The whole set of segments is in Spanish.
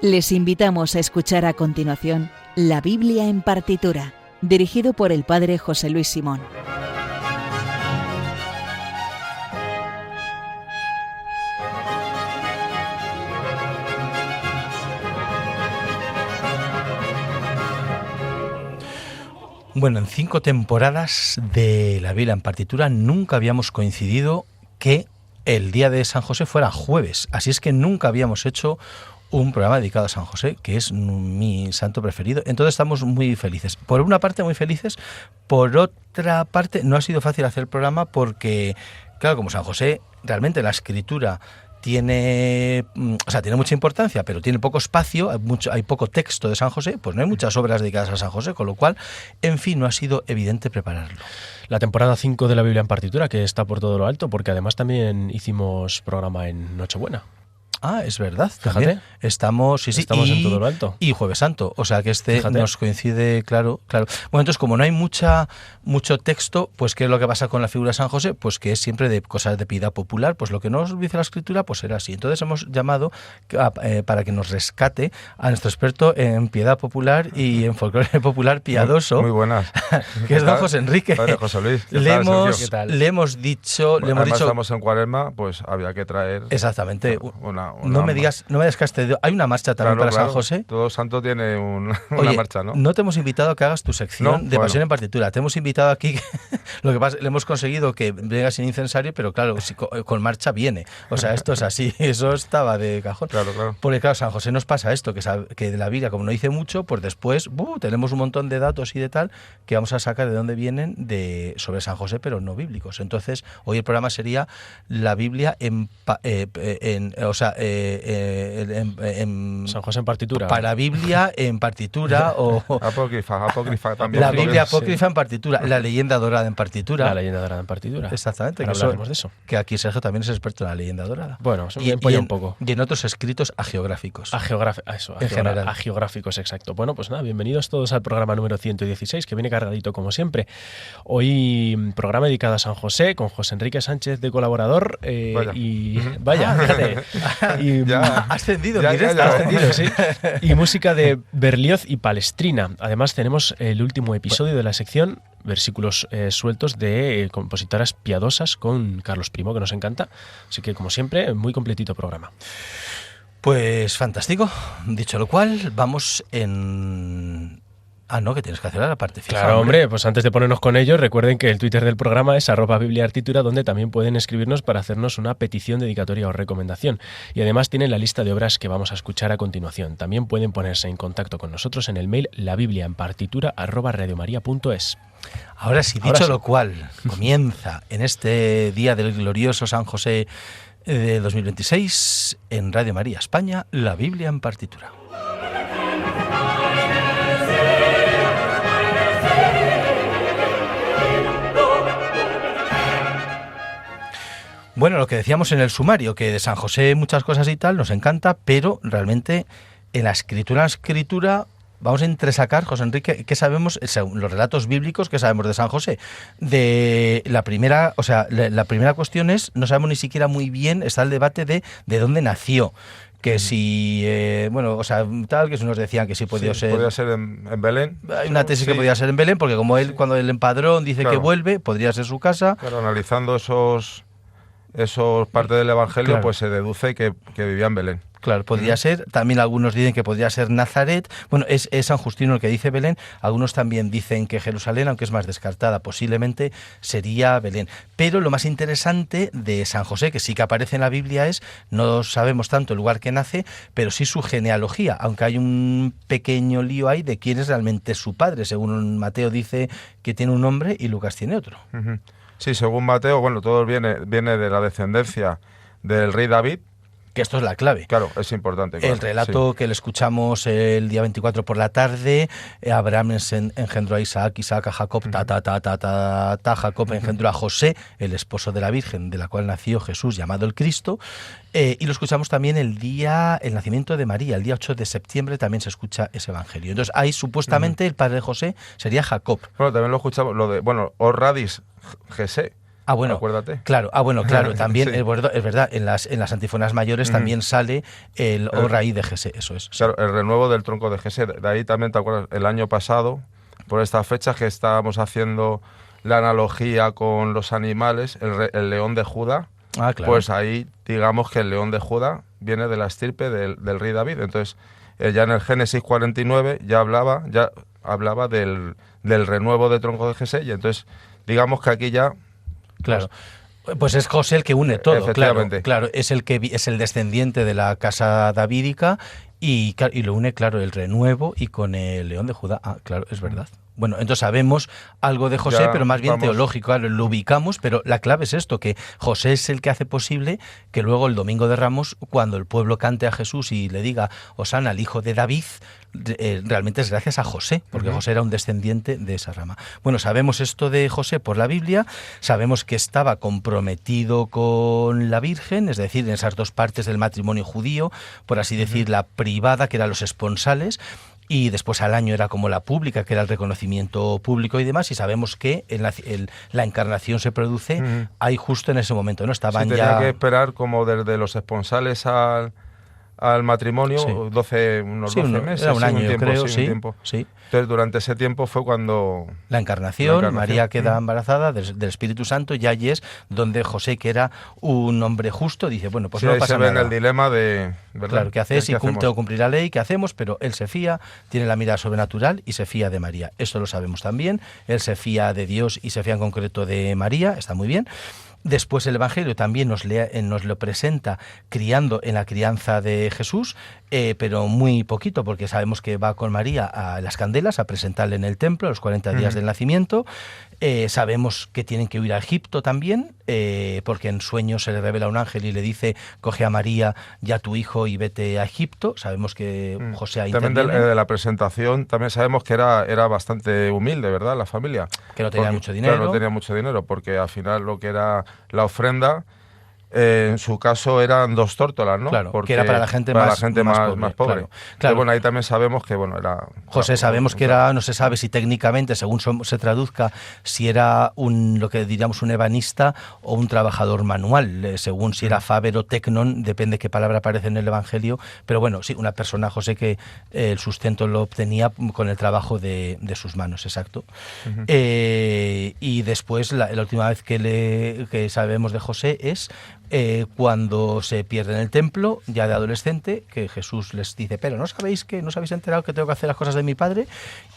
Les invitamos a escuchar a continuación La Biblia en partitura, dirigido por el padre José Luis Simón. Bueno, en 5 temporadas de La Biblia en partitura nunca habíamos coincidido que el día de San José fuera jueves. Así es que nunca habíamos hecho un programa dedicado a San José, que es mi santo preferido. Entonces estamos muy felices. Por una parte muy felices, por otra parte no ha sido fácil hacer el programa porque, claro, como San José, realmente la escritura tiene mucha importancia, pero tiene poco espacio, hay poco texto de San José, pues no hay muchas obras dedicadas a San José, con lo cual, en fin, no ha sido evidente prepararlo. La temporada 5 de la Biblia en partitura, que está por todo lo alto, porque además también hicimos programa en Nochebuena. Ah, es verdad. Fíjate. Estamos en todo lo alto. Y Jueves Santo. O sea que nos coincide, claro. Bueno, entonces como no hay mucho texto, pues ¿qué es lo que pasa con la figura de San José? Pues que es siempre de cosas de piedad popular. Pues lo que nos dice la Escritura, pues era así. Entonces hemos llamado para que nos rescate a nuestro experto en piedad popular y en folclore popular piadoso. Muy buenas. Que es don José Enrique. Padre José Luis. Le hemos dicho... Estamos en Cuaresma, pues había que traer... Exactamente. No me digas que hay una marcha también para San José. Todo santo tiene una marcha, ¿no? No te hemos invitado a que hagas tu sección de Pasión en partitura. Te hemos invitado aquí, lo que pasa, le hemos conseguido que venga sin incensario, pero claro, con marcha viene. O sea, esto es así, eso estaba de cajón. Claro. Porque claro, San José nos pasa esto, que de la Biblia, como no dice mucho, pues después tenemos un montón de datos y de tal que vamos a sacar de dónde vienen sobre San José, pero no bíblicos. Entonces, hoy el programa sería la Biblia San José en partitura. Para Biblia en partitura o... Apócrifa también. La Biblia apócrifa en partitura. La leyenda dorada en partitura. La leyenda dorada en partitura. Exactamente. Ahora hablaremos de eso. Que aquí Sergio también es experto en la leyenda dorada. Bueno, un poco. Y en otros escritos agiográficos. Agiográficos, exacto. Bueno, pues nada, bienvenidos todos al programa número 116, que viene cargadito como siempre. Hoy programa dedicado a San José, con José Enrique Sánchez de colaborador. Vaya, fíjate. Y ha ascendido, sí. Y música de Berlioz y Palestrina. Además tenemos el último episodio de la sección, versículos sueltos de compositoras piadosas con Carlos Primo, que nos encanta. Así que, como siempre, muy completito programa. Pues fantástico. Dicho lo cual, vamos en... no, que tienes que hacer la parte fija. Claro, hombre, pues antes de ponernos con ello, recuerden que el Twitter del programa es @bibliaartitura, donde también pueden escribirnos para hacernos una petición, dedicatoria o recomendación. Y además tienen la lista de obras que vamos a escuchar a continuación. También pueden ponerse en contacto con nosotros en el mail labibliaenpartitura@radiomaria.es. Ahora sí, dicho lo cual, comienza en este día del glorioso San José de 2026 en Radio María España, La Biblia en partitura. Bueno, lo que decíamos en el sumario, que de San José muchas cosas y tal, nos encanta, pero realmente en la escritura vamos a entresacar, José Enrique, ¿qué sabemos? Los relatos bíblicos, ¿qué sabemos de San José? De la primera cuestión es, no sabemos ni siquiera muy bien, está el debate de dónde nació. Que si, que si nos decían que sí podía ser... Podría ser en Belén. Hay una tesis que podía ser en Belén, porque como él, cuando el empadrón dice que vuelve, podría ser su casa. Claro, analizando esos partes del Evangelio, pues se deduce que vivía en Belén. Claro, podría ser. También algunos dicen que podría ser Nazaret. Bueno, es San Justino el que dice Belén. Algunos también dicen que Jerusalén, aunque es más descartada, posiblemente sería Belén. Pero lo más interesante de San José, que sí que aparece en la Biblia, no sabemos tanto el lugar que nace, pero sí su genealogía, aunque hay un pequeño lío ahí de quién es realmente su padre. Según Mateo dice que tiene un nombre y Lucas tiene otro. Uh-huh. Sí, según Mateo, todo viene de la descendencia del rey David. Que esto es la clave. Claro, es importante. Claro. El relato que le escuchamos el día 24 por la tarde, Abraham engendró a Isaac a Jacob, Jacob engendró a José, el esposo de la Virgen, de la cual nació Jesús, llamado el Cristo, y lo escuchamos también el nacimiento de María, el día 8 de septiembre también se escucha ese evangelio. Entonces ahí supuestamente el padre de José sería Jacob. Bueno, también lo escuchamos, Or Radis Jesé. bueno, acuérdate. Claro, claro, también Sí. es verdad, en las antífonas mayores también sale el O raíz de Jesé, eso es. Sí. Claro, el renuevo del tronco de Jesé. De ahí también, ¿te acuerdas? El año pasado, por estas fechas que estábamos haciendo la analogía con los animales, el león de Judá, Claro. pues ahí digamos que el león de Judá viene de la estirpe del rey David. Entonces, ya en el Génesis 49 ya hablaba del renuevo del tronco de Jesé, y entonces digamos que aquí ya... Claro. Pues es José el que une todo, Efectivamente. claro, es el descendiente de la casa davídica y lo une, claro, el renuevo y con el león de Judá. Claro, es verdad. Bueno, entonces sabemos algo de José, Ya, pero más bien vamos. teológico, claro, lo ubicamos, pero la clave es esto, que José es el que hace posible que luego el Domingo de Ramos, cuando el pueblo cante a Jesús y le diga Hosana al hijo de David, realmente es gracias a José, porque José era un descendiente de esa rama. Bueno, sabemos esto de José por la Biblia, sabemos que estaba comprometido con la Virgen, es decir, en esas dos partes del matrimonio judío, por así decir, la privada, que eran los esponsales, y después al año era como la pública, que era el reconocimiento público y demás, y sabemos que la encarnación se produce ahí justo en ese momento, ¿no? Estaban Sí, tenía que esperar como desde los esponsales al matrimonio, Sí. unos 12 meses. Era un año, tiempo, creo, un sí. tiempo. Sí. Entonces, durante ese tiempo fue cuando... La encarnación, María queda Mm. embarazada del Espíritu Santo, y allí es donde José, que era un hombre justo, dice, bueno, pues Sí, no ahí pasa se ve en nada. el dilema de... ¿verdad? Claro, ¿qué haces? ¿Qué hacemos? Tengo que cumplir la ley, ¿qué hacemos? Pero él se fía, tiene la mirada sobrenatural y se fía de María. Esto lo sabemos también. Él se fía de Dios y se fía en concreto de María, está muy bien. Después el Evangelio también nos lo presenta criando en la crianza de Jesús, pero muy poquito, porque sabemos que va con María a las candelas a presentarle en el templo a los 40 días del nacimiento. Sabemos que tienen que huir a Egipto también, porque en sueños se le revela un ángel y le dice, coge a María y a tu hijo y vete a Egipto. Sabemos que José ahí También interviene, de la presentación, también sabemos que era bastante humilde, ¿verdad? La familia. que no tenía Porque, mucho dinero. Claro, no tenía mucho dinero, porque al final lo que era la ofrenda, en su caso eran 2 tórtolas, ¿no? Claro, Porque que era para la gente más pobre, más pobre. claro. Pero bueno, ahí también sabemos que, bueno, era... José, sabemos que era, no se sabe si técnicamente, según se traduzca, si era lo que diríamos un ebanista o un trabajador manual, según si era faber o tecnon, depende qué palabra aparece en el Evangelio, pero bueno, sí, una persona, José, que el sustento lo obtenía con el trabajo de sus manos, exacto. Y después, la última vez que sabemos de José es cuando se pierde en el templo, ya de adolescente, que Jesús les dice, pero ¿no sabéis que no os habéis enterado que tengo que hacer las cosas de mi padre?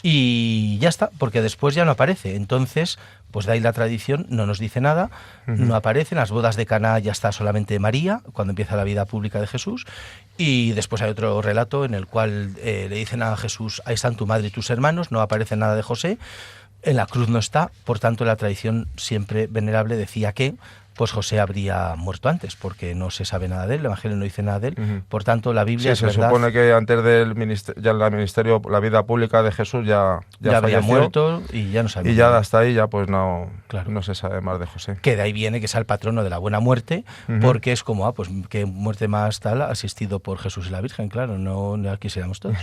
Y ya está, porque después ya no aparece. Entonces, pues de ahí la tradición no nos dice nada, no aparece. En las bodas de Caná ya está solamente María, cuando empieza la vida pública de Jesús. Y después hay otro relato en el cual le dicen a Jesús, ahí están tu madre y tus hermanos, no aparece nada de José. En la cruz no está, por tanto la tradición siempre venerable decía que pues José habría muerto antes, porque no se sabe nada de él, el Evangelio no dice nada de él. Por tanto, la Biblia es se verdad. supone que antes del ministerio, la vida pública de Jesús ya habría falleció, muerto y ya no sabía. y ya hasta ahí ya pues no, Claro. no se sabe más de José. Que de ahí viene que sea el patrono de la buena muerte, porque es como, pues qué muerte más tal, asistido por Jesús y la Virgen, claro, no quisiéramos todos.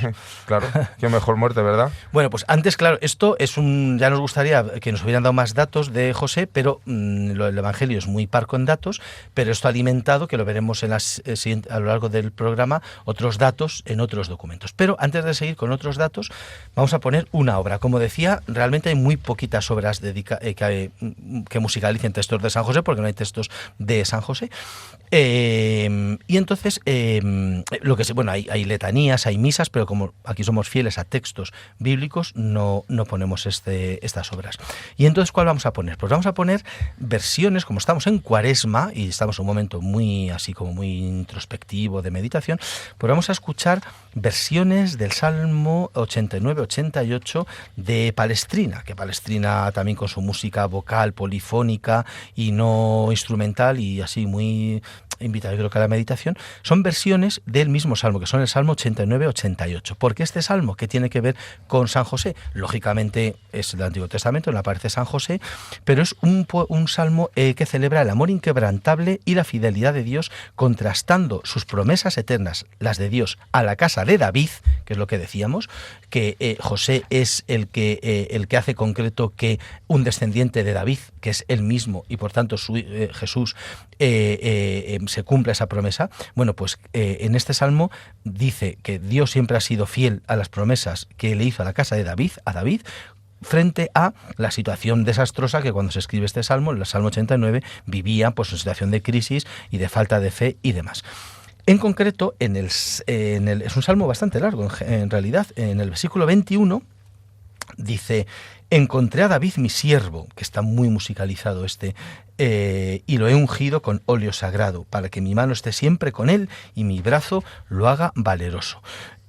Claro, qué mejor muerte, ¿verdad? Bueno, pues antes, claro, esto es ya nos gustaría que nos hubieran dado más datos de José, pero el Evangelio es muy parco en datos, pero esto ha alimentado, que lo veremos a lo largo del programa, otros datos en otros documentos. Pero antes de seguir con otros datos, vamos a poner una obra. Como decía, realmente hay muy poquitas obras que musicalicen textos de San José, porque no hay textos de San José. Y entonces, hay letanías, hay misas, pero como aquí somos fieles a textos bíblicos, no ponemos estas obras. Y entonces, ¿cuál vamos a poner? Pues vamos a poner versiones, como estamos en Cuaresma, y estamos en un momento muy introspectivo de meditación, pues vamos a escuchar versiones del Salmo 89-88 de Palestrina, que Palestrina también con su música vocal, polifónica y no instrumental, y así muy invita yo creo que a la meditación, son versiones del mismo salmo, que son el Salmo 89-88. Porque este salmo, ¿qué tiene que ver con San José? Lógicamente es del Antiguo Testamento, donde aparece San José, pero es un salmo que celebra el amor inquebrantable y la fidelidad de Dios, contrastando sus promesas eternas, las de Dios, a la casa de David, que es lo que decíamos, que José es el que hace concreto que un descendiente de David, que es él mismo, y por tanto Jesús, se cumpla esa promesa. Bueno, pues en este salmo dice que Dios siempre ha sido fiel a las promesas que le hizo a la casa de David, frente a la situación desastrosa que cuando se escribe este salmo, el Salmo 89, vivía pues en situación de crisis y de falta de fe y demás. En concreto, es un salmo bastante largo, en realidad, en el versículo 21 dice: encontré a David mi siervo, que está muy musicalizado y lo he ungido con óleo sagrado, para que mi mano esté siempre con él y mi brazo lo haga valeroso.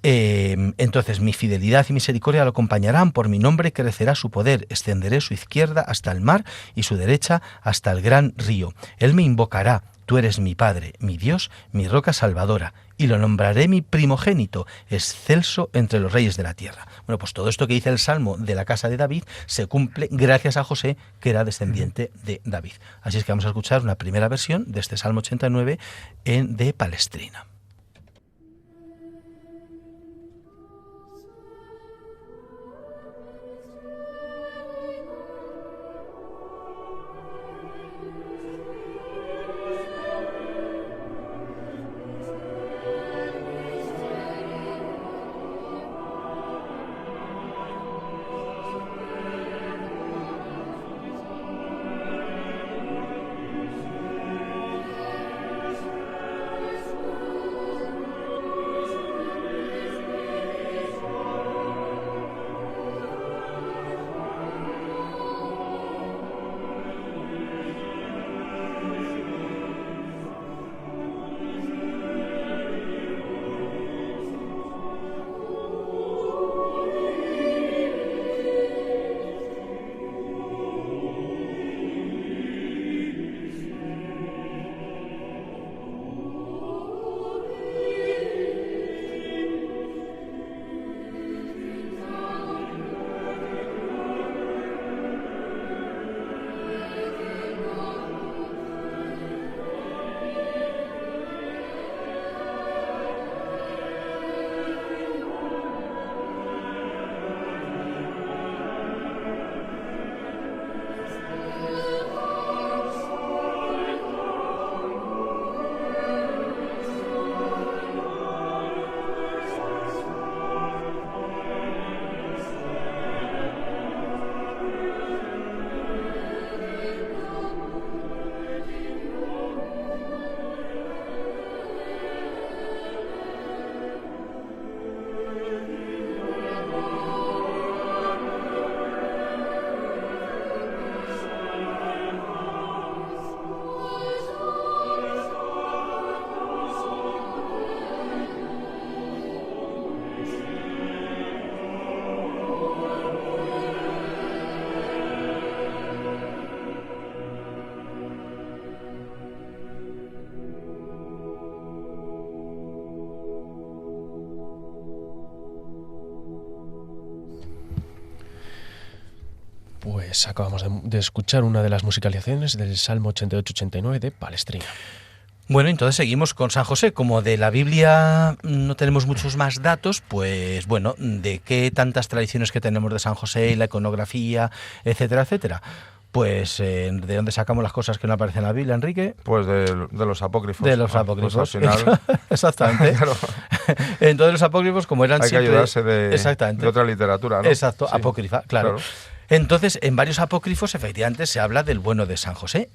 Entonces mi fidelidad y misericordia lo acompañarán, por mi nombre crecerá su poder, extenderé su izquierda hasta el mar y su derecha hasta el gran río. Él me invocará: tú eres mi Padre, mi Dios, mi roca salvadora, y lo nombraré mi primogénito, excelso entre los reyes de la tierra. Bueno, pues todo esto que dice el Salmo de la casa de David se cumple gracias a José, que era descendiente de David. Así es que vamos a escuchar una primera versión de este Salmo 89 de Palestrina. Pues acabamos de escuchar una de las musicalizaciones del Salmo 88-89 de Palestrina. Bueno, entonces seguimos con San José. Como de la Biblia no tenemos muchos más datos, pues bueno, ¿de qué tantas tradiciones que tenemos de San José y la iconografía, etcétera, etcétera? Pues, ¿de dónde sacamos las cosas que no aparecen en la Biblia, Enrique? Pues de los apócrifos. De los apócrifos. Pues al final... Exactamente. Claro. Entonces los apócrifos, como eran siempre... Hay que ayudarse de otra literatura, ¿no? Exacto, sí. apócrifa, claro. Entonces, en varios apócrifos, efectivamente, se habla del bueno de San José.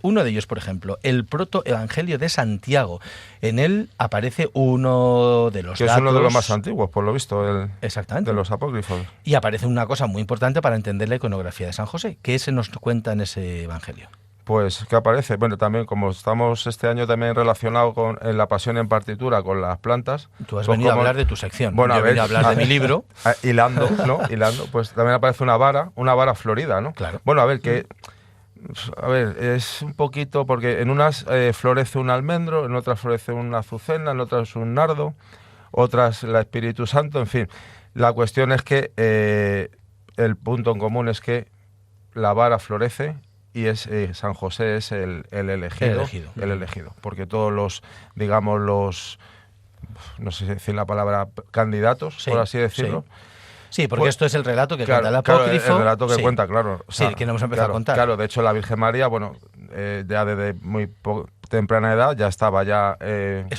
Uno de ellos, por ejemplo, el protoevangelio de Santiago. En él aparece uno de los datos... Que es uno de los más antiguos, por lo visto, Exactamente. De los apócrifos. Y aparece una cosa muy importante para entender la iconografía de San José. ¿Qué se nos cuenta en ese evangelio? Pues, ¿qué aparece? Bueno, también, como estamos este año también relacionado con la pasión en partitura con las plantas... Tú has venido a hablar de tu sección. Bueno, yo he venido a hablar de mi libro. Hilando, ¿no? Hilando, pues también aparece una vara florida, ¿no? Claro. Bueno, a ver, que A ver, es un poquito, porque en unas florece un almendro, en otras florece una azucena, en otras un nardo, otras el Espíritu Santo, en fin. La cuestión es que el punto en común es que la vara florece y es San José es el elegido, el elegido, porque todos los, digamos, no sé si decir la palabra, candidatos, por así decirlo. Sí, porque pues, esto es el relato que claro, cuenta el apócrifo. Claro, el relato que cuenta, claro. O sea, sí, que no hemos empezado a contar. Claro, de hecho la Virgen María, bueno, ya desde muy temprana edad ya estaba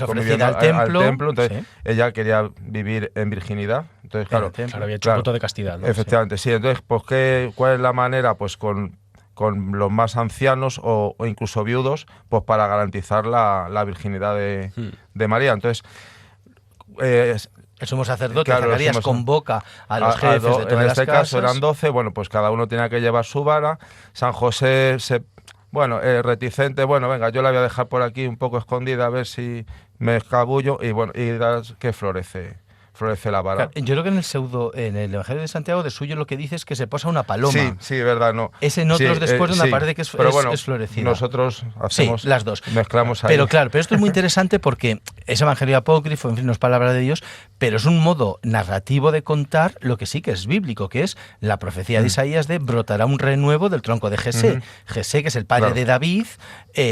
conviviendo al templo, entonces ella quería vivir en virginidad. Entonces, claro, había hecho un voto de castidad, ¿no? Efectivamente, sí. Entonces, pues, ¿cuál es la manera? Pues con los más ancianos o incluso viudos, pues para garantizar la virginidad de María. Entonces, el sumo sacerdote, Zacarías, convoca a los jefes de todas las casas. En este caso eran 12, bueno, pues cada uno tenía que llevar su vara. San José, reticente, bueno, venga, yo la voy a dejar por aquí un poco escondida a ver si me escabullo y bueno, y das que florece la vara. Claro, yo creo que en el Evangelio de Santiago de suyo lo que dice es que se posa una paloma. Sí, verdad, no. Es en otros después donde aparece que es florecida. Nosotros hacemos las dos. Mezclamos ahí. Pero claro, esto es muy interesante porque es Evangelio apócrifo, en fin, no es palabra de Dios, pero es un modo narrativo de contar lo que sí que es bíblico, que es la profecía de Isaías de brotará un renuevo del tronco de Jesé. Jesé, que es el padre de David,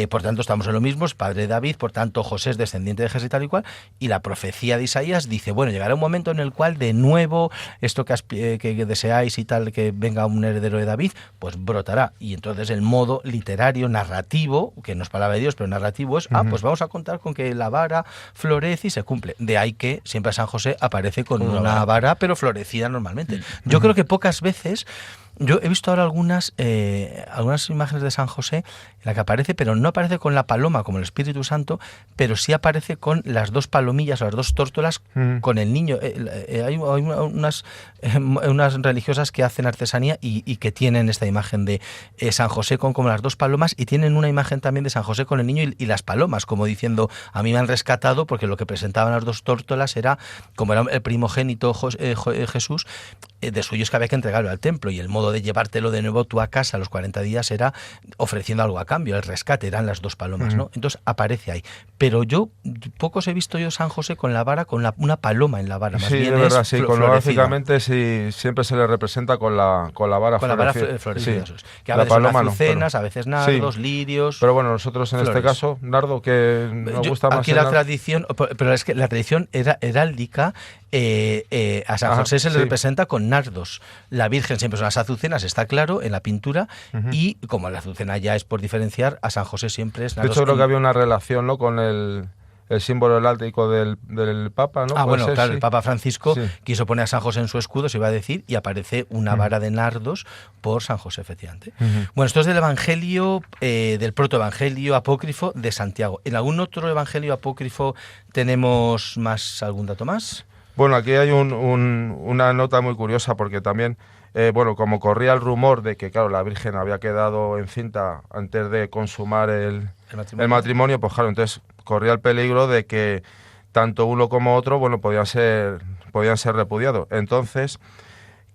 por tanto estamos en lo mismo, es padre de David, por tanto José es descendiente de Jesé tal y cual, y la profecía de Isaías dice, bueno, llegará un momento en el cual de nuevo esto que deseáis y tal, que venga un heredero de David, pues brotará. Y entonces el modo literario, narrativo, que no es palabra de Dios, pero narrativo es, pues vamos a contar con que la vara florece y se cumple. De ahí que siempre San José aparece con una vara, pero florecida normalmente. Yo creo que pocas veces... Yo he visto ahora algunas imágenes de San José en la que aparece, pero no aparece con la paloma como el Espíritu Santo, pero sí aparece con las dos palomillas o las dos tórtolas con el niño. Hay unas religiosas que hacen artesanía y que tienen esta imagen de San José con como las dos palomas, y tienen una imagen también de San José con el niño y las palomas, como diciendo, a mí me han rescatado, porque lo que presentaban las dos tórtolas era, como era el primogénito Jesús, de suyo es que había que entregarlo al templo, y el modo de llevártelo de nuevo tú a casa a los 40 días era ofreciendo algo a cambio, el rescate, eran las dos palomas, ¿no? Entonces aparece ahí. Pero pocos he visto yo San José con la vara, con una paloma en la vara, más bien de verdad, es sí, iconográficamente sí, siempre se le representa con la vara florecida. Sí. Que a veces son azucenas, a veces nardos, lirios... Pero bueno, nosotros en este caso, nardo, que nos gusta más... Aquí la tradición, pero es que la tradición heráldica, a San José se le representa con nardos. La Virgen siempre son las azucenas, está claro, en la pintura, y como la azucena ya es por diferenciar, a San José siempre es nardos. De hecho, creo que había una relación, ¿no?, con el símbolo heráldico del Papa, ¿no? Bueno, claro, el Papa Francisco quiso poner a San José en su escudo, se iba a decir, y aparece una vara de nardos por San José, efectivamente. Bueno, esto es del Evangelio, del protoevangelio apócrifo de Santiago. ¿En algún otro evangelio apócrifo tenemos algún dato más? Bueno, aquí hay una nota muy curiosa, porque también, como corría el rumor de que, claro, la Virgen había quedado encinta antes de consumar el matrimonio, pues claro, entonces corría el peligro de que tanto uno como otro, podían ser repudiados. Entonces,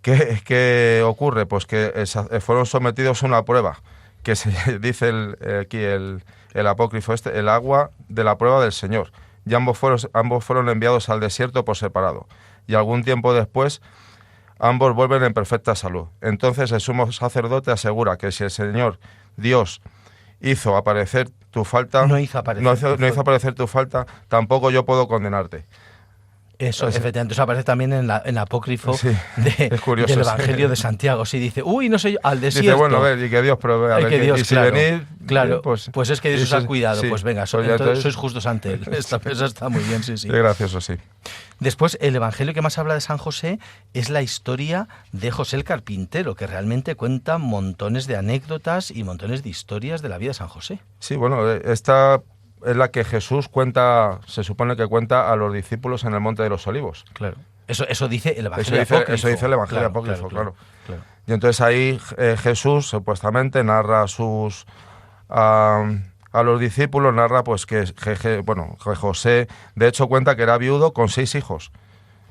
¿qué ocurre? Pues que fueron sometidos a una prueba, que se dice aquí el apócrifo el agua de la prueba del Señor. Y ambos fueron enviados al desierto por separado. Y algún tiempo después, ambos vuelven en perfecta salud. Entonces el sumo sacerdote asegura que si el Señor Dios hizo aparecer tu falta, no hizo aparecer tu falta, tampoco yo puedo condenarte. Eso, efectivamente, eso aparece también en el apócrifo del Evangelio de Santiago. Sí, dice, no sé yo, al desierto. Dice, bueno, a ver, y que Dios provea. Y si venís, claro, pues es que Dios os ha cuidado. Pues venga, entonces sois justos ante Él. Eso está muy bien, sí. Qué gracioso, sí. Después, el Evangelio que más habla de San José es la historia de José el Carpintero, que realmente cuenta montones de anécdotas y montones de historias de la vida de San José. Sí, bueno, esta es la que Jesús se supone que cuenta a los discípulos en el Monte de los Olivos. Claro. Eso dice el Evangelio apócrifo. Eso dice el Evangelio apócrifo, claro. Y entonces ahí Jesús supuestamente narra a los discípulos, narra pues que José, de hecho, cuenta que era viudo con 6 hijos.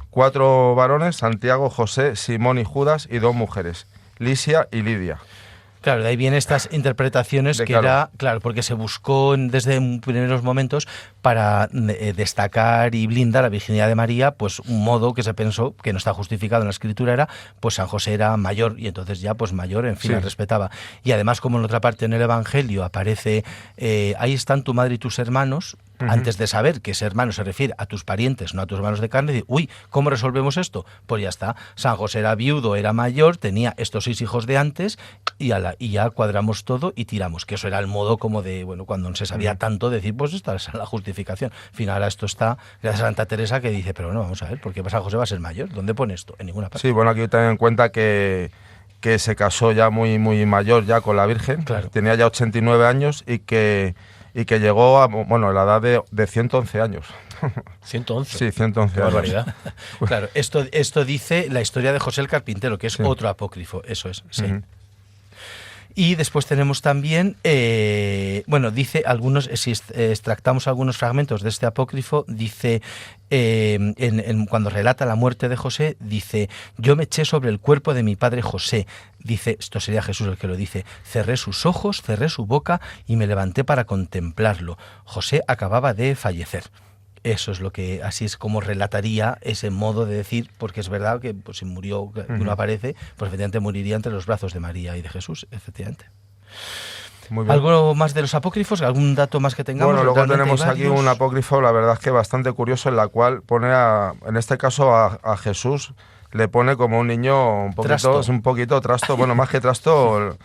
4 varones, Santiago, José, Simón y Judas, y 2 mujeres, Lisia y Lidia. Claro, de ahí vienen estas interpretaciones que claro. era, claro, porque se buscó desde primeros momentos para destacar y blindar la virginidad de María, pues un modo que se pensó, que no está justificado en la escritura, era, pues San José era mayor, y entonces ya, pues mayor, en fin, Sí. la respetaba. Y además, como en otra parte en el Evangelio aparece, ahí están tu madre y tus hermanos, antes de saber que ese hermano se refiere a tus parientes, no a tus hermanos de carne, y uy, ¿cómo resolvemos esto? Pues ya está, San José era viudo, era mayor, tenía estos 6 hijos de antes, y ya cuadramos todo y tiramos, que eso era el modo como de, bueno, cuando no se sabía tanto, decir, pues esta es la justificación. Al final, ahora esto está, gracias a Santa Teresa, que dice, pero no, vamos a ver, ¿por qué San José va a ser mayor? ¿Dónde pone esto? En ninguna parte. Sí, bueno, aquí ten en cuenta que se casó ya muy mayor ya con la Virgen, Claro. tenía ya 89 años y que llegó a, bueno, la edad de 111 años. 111. Sí, 111 Qué años. barbaridad. Claro, esto dice la historia de José el Carpintero, que es Sí. otro apócrifo, eso es, sí. Ujú. Y después tenemos también, bueno, dice algunos, si extractamos algunos fragmentos de este apócrifo, dice, cuando relata la muerte de José, dice, yo me eché sobre el cuerpo de mi padre José, dice, esto sería Jesús el que lo dice, cerré sus ojos, cerré su boca y me levanté para contemplarlo. José acababa de fallecer. Eso es lo que, así es como relataría ese modo de decir, porque es verdad que pues, si murió, que uno aparece, pues efectivamente moriría entre los brazos de María y de Jesús, efectivamente. Muy bien. ¿Algo más de los apócrifos? ¿Algún dato más que tengamos? Bueno, luego Realmente tenemos hay aquí varios. un apócrifo, la verdad es que bastante curioso, en la cual pone en este caso a Jesús, le pone como un niño un poquito Trasto. es un poquito trasto, bueno, más que trasto,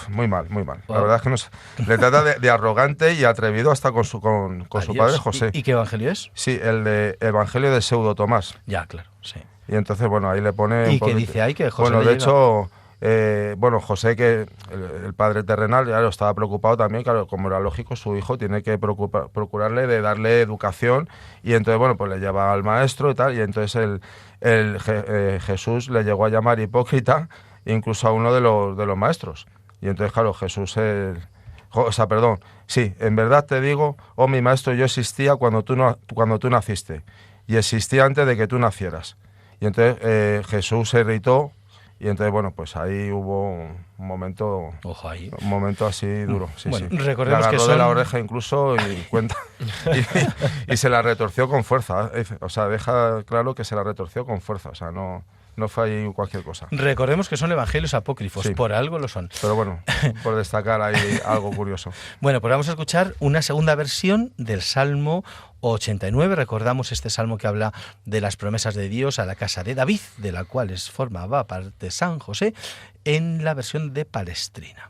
muy mal, muy mal. La Wow. verdad es que le trata de arrogante y atrevido hasta con su Adiós. padre José. ¿Y qué evangelio es? Sí, el de Evangelio de Pseudo Tomás. Ya, claro, sí. Y entonces, bueno, ahí le pone... ¿Y un qué poquito- dice ahí? Que José Bueno, le de llega. hecho, bueno, José, que el padre terrenal, claro, estaba preocupado también, claro, como era lógico, su hijo tiene que procurarle de darle educación, y entonces, bueno, pues le lleva al maestro y tal, y entonces Jesús le llegó a llamar hipócrita incluso a uno de los maestros. Y entonces, claro, Jesús... o sea, perdón, sí, en verdad te digo, oh mi maestro, yo existía cuando tú naciste, y existía antes de que tú nacieras. Y entonces Jesús se irritó, y entonces, bueno, pues ahí hubo un momento Ojo ahí. así duro. Sí, Bueno, sí. recordemos Le que agarró de la son- oreja incluso y cuenta y se la retorció con fuerza. O sea, deja claro que se la retorció con fuerza. O sea, no fue ahí cualquier cosa. Recordemos que son evangelios apócrifos, Sí. por algo lo son. Pero bueno, por destacar ahí algo curioso. Bueno, pues vamos a escuchar una segunda versión del Salmo 89. Recordamos este salmo que habla de las promesas de Dios a la casa de David, de la cual formaba parte San José, en la versión de Palestrina.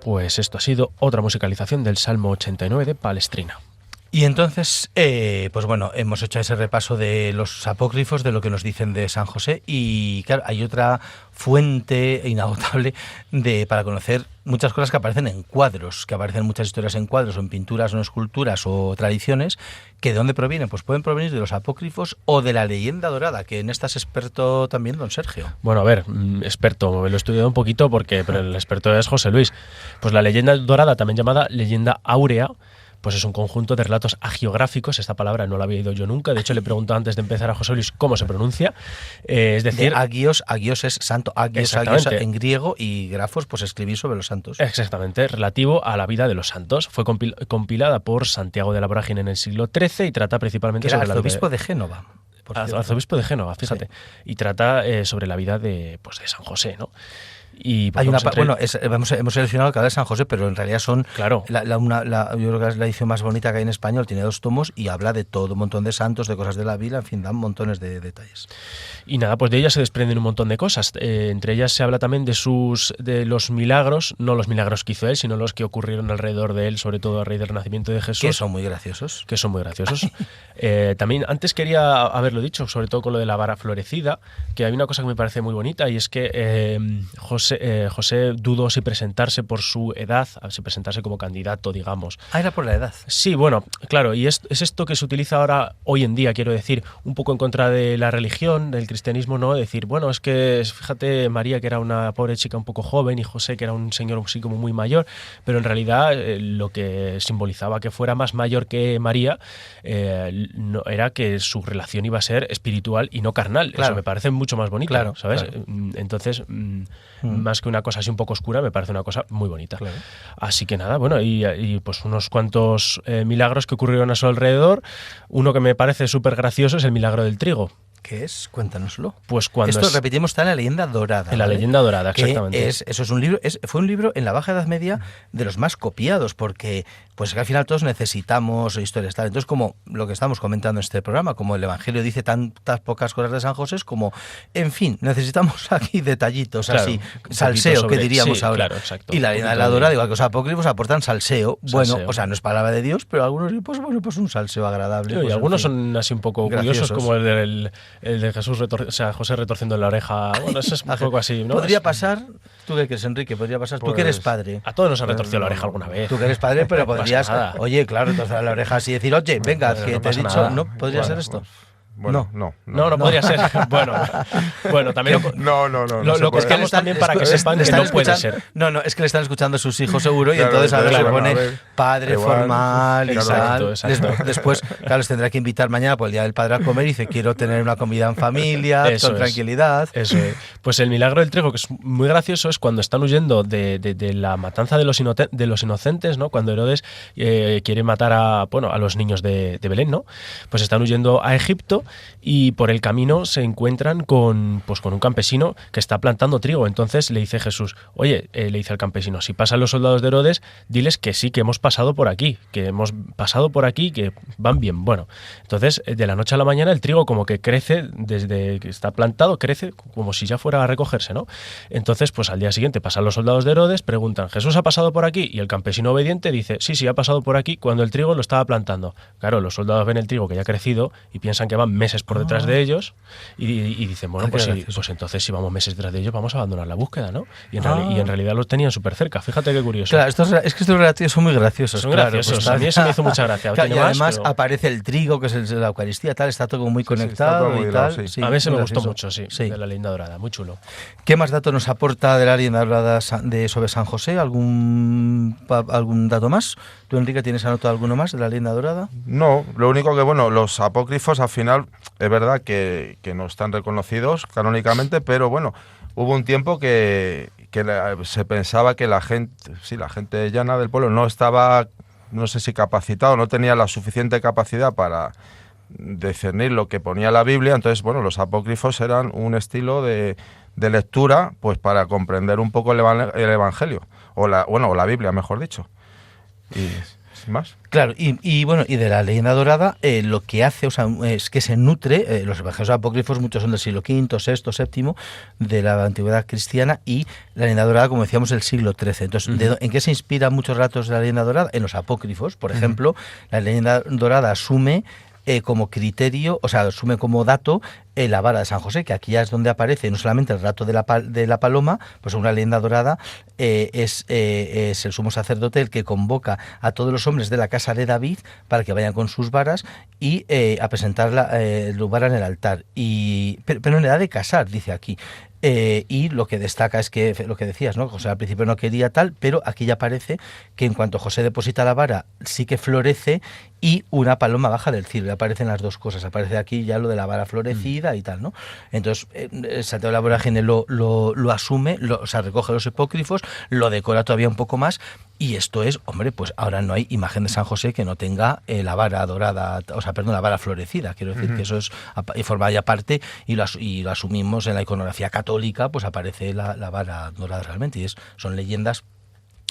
Pues esto ha sido otra musicalización del Salmo 89 de Palestrina. Y entonces, pues bueno, hemos hecho ese repaso de los apócrifos, de lo que nos dicen de San José, y claro, hay otra fuente inagotable para conocer muchas cosas que aparecen en cuadros, que aparecen muchas historias en cuadros, o en pinturas, o en esculturas, o tradiciones, que ¿de dónde provienen? Pues pueden provenir de los apócrifos o de la leyenda dorada, que en esta es experto también don Sergio. Bueno, a ver, experto, lo he estudiado un poquito pero el experto es José Luis. Pues la leyenda dorada, también llamada leyenda áurea, pues es un conjunto de relatos agiográficos. Esta palabra no la había oído yo nunca. De hecho, le pregunto antes de empezar a José Luis cómo se pronuncia. Es decir, agios es santo, agios en griego, y grafos, pues escribir sobre los santos. Exactamente, relativo a la vida de los santos. Fue compilada por Santiago de la Vorágine en el siglo XIII y trata principalmente sobre la vida arzobispo de Génova. Arzobispo de Génova, fíjate. Sí. Y trata sobre la vida de San José, ¿no? Y hay hemos seleccionado el canal de San José, pero en realidad son claro. Yo creo que es la edición más bonita que hay en español, tiene 2 tomos y habla de todo un montón de santos, de cosas de la Biblia, en fin, dan montones de detalles. Y nada, pues de ella se desprenden un montón de cosas. Entre ellas se habla también de los milagros, no los milagros que hizo él, sino los que ocurrieron alrededor de él, sobre todo a raíz del nacimiento de Jesús. Que son muy graciosos. También antes quería haberlo dicho, sobre todo con lo de la vara florecida, que hay una cosa que me parece muy bonita, y es que José dudó si presentarse por su edad, si presentarse como candidato, digamos. Era por la edad. Sí, bueno, claro, y es esto que se utiliza ahora, hoy en día, quiero decir, un poco en contra de la religión, del cristianismo, ¿no? Decir, bueno, es que, fíjate, María, que era una pobre chica un poco joven, y José, que era un señor así como muy mayor, pero en realidad lo que simbolizaba que fuera más mayor que María no, era que su relación iba a ser espiritual y no carnal. Claro. Eso me parece mucho más bonito, claro, ¿sabes? Claro. Entonces, más que una cosa así un poco oscura, me parece una cosa muy bonita. Claro. Así que nada, bueno, y pues unos cuantos milagros que ocurrieron a su alrededor. Uno que me parece súper gracioso es el milagro del trigo. ¿Qué es? Cuéntanoslo. Pues cuando esto, repetimos, está en la leyenda dorada. En la leyenda dorada, exactamente. Eso es un libro, fue un libro en la Baja Edad Media de los más copiados, porque pues al final todos necesitamos historias tal. Entonces, como lo que estamos comentando en este programa, como el Evangelio dice tantas pocas cosas de San José, es como, en fin, necesitamos aquí detallitos, claro, así, salseo, que diríamos ahora. Claro, exacto. Y la leyenda dorada, igual que los apócrifos, aportan salseo. Bueno, o sea, no es palabra de Dios, pero algunos, pues un salseo agradable. Sí, pues, y algunos son así un poco graciosos, como el de Jesús, José retorciendo en la oreja. Bueno, eso es un poco así, ¿no? Podría pasar, ¿tú qué crees, Enrique? Podría pasar, tú que eres padre. A todos nos han retorcido la oreja alguna vez. Tú que eres padre, pero podrías, oye, claro, entonces la oreja así decir, oye, venga, que te he dicho, nada. ¿No? ¿Podría ser esto? Bueno, no podría ser. Bueno, también lo que estamos también para que sepan que no puede ser. No, es que le están escuchando sus hijos seguro, y claro, entonces a ver, se pone padre formal y tal. Exacto. Después, claro, les tendrá que invitar mañana por el Día del Padre a comer y dice, quiero tener una comida en familia, con tranquilidad. Eso es. Pues el milagro del trigo, que es muy gracioso, es cuando están huyendo de la matanza de los inocentes, ¿no? Cuando Herodes quiere matar a los niños de Belén, ¿no? Pues están huyendo a Egipto, y por el camino se encuentran con un campesino que está plantando trigo. Entonces le dice Jesús, oye, le dice al campesino, si pasan los soldados de Herodes, diles que sí, que hemos pasado por aquí, que van bien. Bueno, entonces de la noche a la mañana el trigo como que crece, desde que está plantado, crece como si ya fuera a recogerse, ¿no? Entonces, pues al día siguiente pasan los soldados de Herodes, preguntan, ¿Jesús ha pasado por aquí? Y el campesino obediente dice, sí, ha pasado por aquí cuando el trigo lo estaba plantando. Claro, los soldados ven el trigo que ya ha crecido y piensan que van meses por detrás de ellos, y dicen, bueno, pues entonces si vamos meses detrás de ellos vamos a abandonar la búsqueda, ¿no? Y en realidad los tenían súper cerca. Fíjate qué curioso. Claro, estos relatos son muy graciosos. Son graciosos. Pues, a mí eso me hizo mucha gracia. Claro, y además aparece el trigo, que es el de la Eucaristía, tal, está todo muy conectado y tal. Sí, a mí se me gustó mucho, de la leyenda dorada, muy chulo. ¿Qué más datos nos aporta de la leyenda dorada sobre San José? ¿Algún dato más? ¿Tú, Enrique, tienes anotado alguno más de la leyenda dorada? No, lo único que, los apócrifos al final es verdad que no están reconocidos canónicamente, pero bueno, hubo un tiempo que se pensaba que la gente llana del pueblo no estaba, no sé si capacitado, no tenía la suficiente capacidad para discernir lo que ponía la Biblia. Entonces, los apócrifos eran un estilo de lectura, pues para comprender un poco el Evangelio, o la Biblia, mejor dicho. sin más. Claro, y bueno, y de la leyenda dorada lo que hace, o sea, es que se nutre, los evangelios apócrifos muchos son del siglo V, VI, VII, de la antigüedad cristiana, y la leyenda dorada, como decíamos, del siglo XIII. Entonces, ¿en qué se inspiran muchos relatos de la leyenda dorada? En los apócrifos, por ejemplo, la leyenda dorada asume como criterio, o sea, asume como dato la vara de San José, que aquí ya es donde aparece no solamente el relato de la paloma, pues una leyenda dorada es el sumo sacerdote el que convoca a todos los hombres de la casa de David para que vayan con sus varas y a presentar la vara en el altar. Pero en edad de casar, dice aquí. Y lo que destaca es que, lo que decías, ¿no? José al principio no quería tal, pero aquí ya parece que en cuanto José deposita la vara, sí que florece y una paloma baja del cielo. Y aparecen las dos cosas. Aparece aquí ya lo de la vara florecida y tal, ¿no? Entonces, Santiago de la Vorágine lo asume, o sea, recoge los apócrifos, lo decora todavía un poco más. Y esto es, hombre, pues ahora no hay imagen de San José que no tenga la vara dorada, o sea, perdón, la vara florecida. Quiero decir que eso es y forma ya parte y lo asumimos en la iconografía católica, pues aparece la vara dorada realmente. Y son leyendas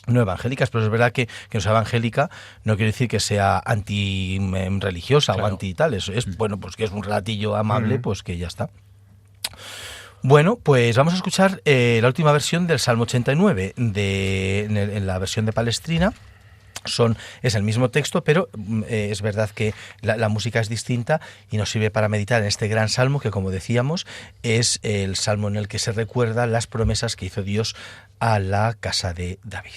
no evangélicas, pero es verdad que no sea evangélica no quiere decir que sea anti-religiosa, claro, o anti-tal. Es bueno, pues que es un relatillo amable, pues que ya está. Bueno, pues vamos a escuchar la última versión del Salmo 89 en la versión de Palestrina. Es el mismo texto, pero es verdad que la música es distinta y nos sirve para meditar en este gran salmo que, como decíamos, es el salmo en el que se recuerdan las promesas que hizo Dios a la casa de David.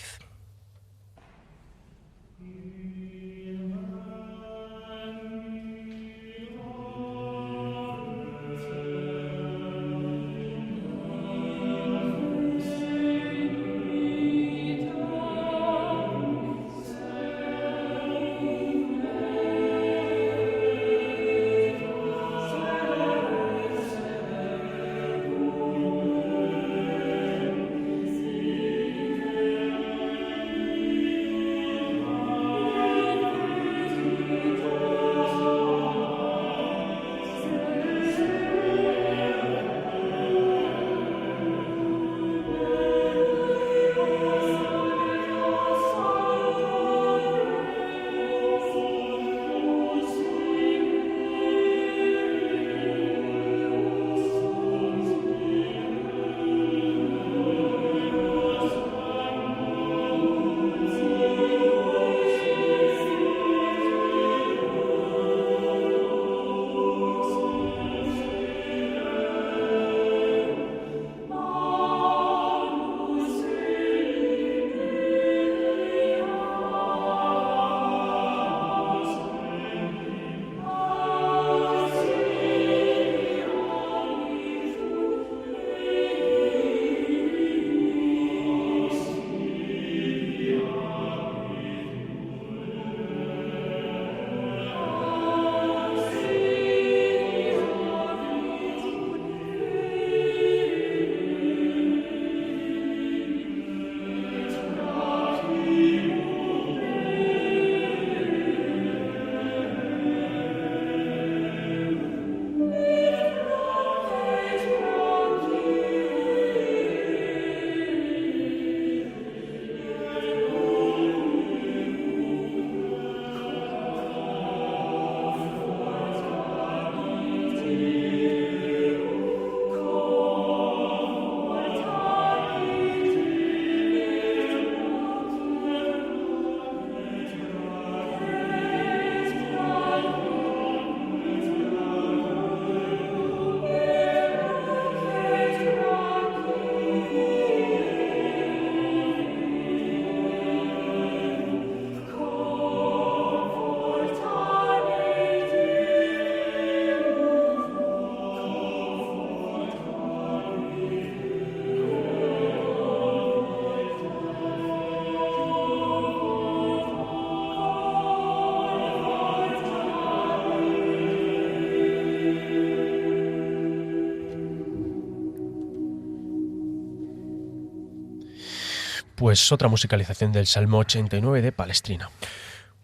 Pues otra musicalización del Salmo 89 de Palestrina.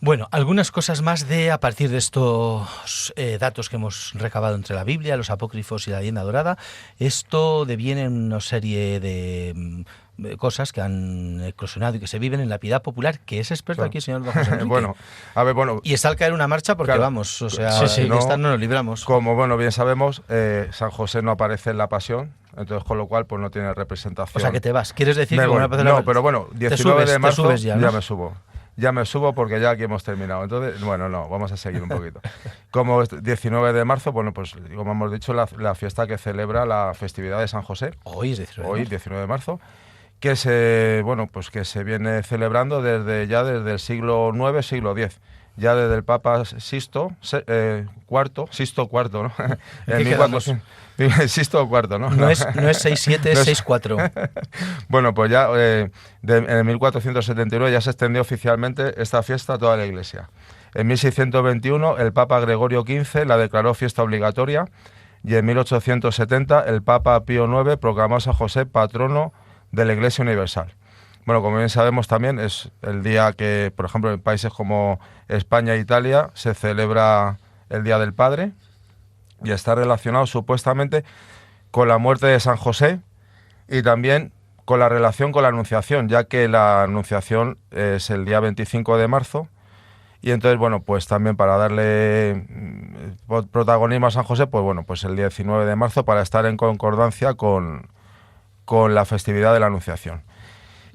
Bueno, algunas cosas más a partir de estos datos que hemos recabado entre la Biblia, los apócrifos y la leyenda dorada. Esto deviene en una serie de cosas que han eclosionado y que se viven en la piedad popular, que es experto aquí el señor don José Enrique. Bueno, a ver, bueno. Y está al caer una marcha porque claro, vamos, o sea, sí, de esta no nos libramos. Como bueno, bien sabemos, San José no aparece en la Pasión, entonces con lo cual pues no tiene representación. O sea, que te vas. ¿Quieres decir que voy. No, pero bueno, 19 de marzo subes ya, ¿no? Ya me subo porque ya aquí hemos terminado. Entonces, bueno, no, vamos a seguir un poquito. Como 19 de marzo, bueno, pues como hemos dicho, la fiesta que celebra la festividad de San José. Hoy es 19 Hoy, 19 de marzo. Que se viene celebrando desde el siglo IX, siglo X. Ya desde el Papa Sixto IV, ¿no? En 1400. Sixto IV, ¿no? No es 6-7, es 6-4. Bueno, pues ya en 1479 ya se extendió oficialmente esta fiesta a toda la Iglesia. En 1621 el Papa Gregorio XV la declaró fiesta obligatoria y en 1870 el Papa Pío IX proclamó a San José patrono de la Iglesia Universal. Bueno, como bien sabemos también es el día que, por ejemplo, en países como España e Italia se celebra el Día del Padre y está relacionado supuestamente con la muerte de San José y también con la relación con la Anunciación, ya que la Anunciación es el día 25 de marzo y entonces, bueno, pues también para darle protagonismo a San José, pues bueno, pues el día 19 de marzo para estar en concordancia con la festividad de la Anunciación.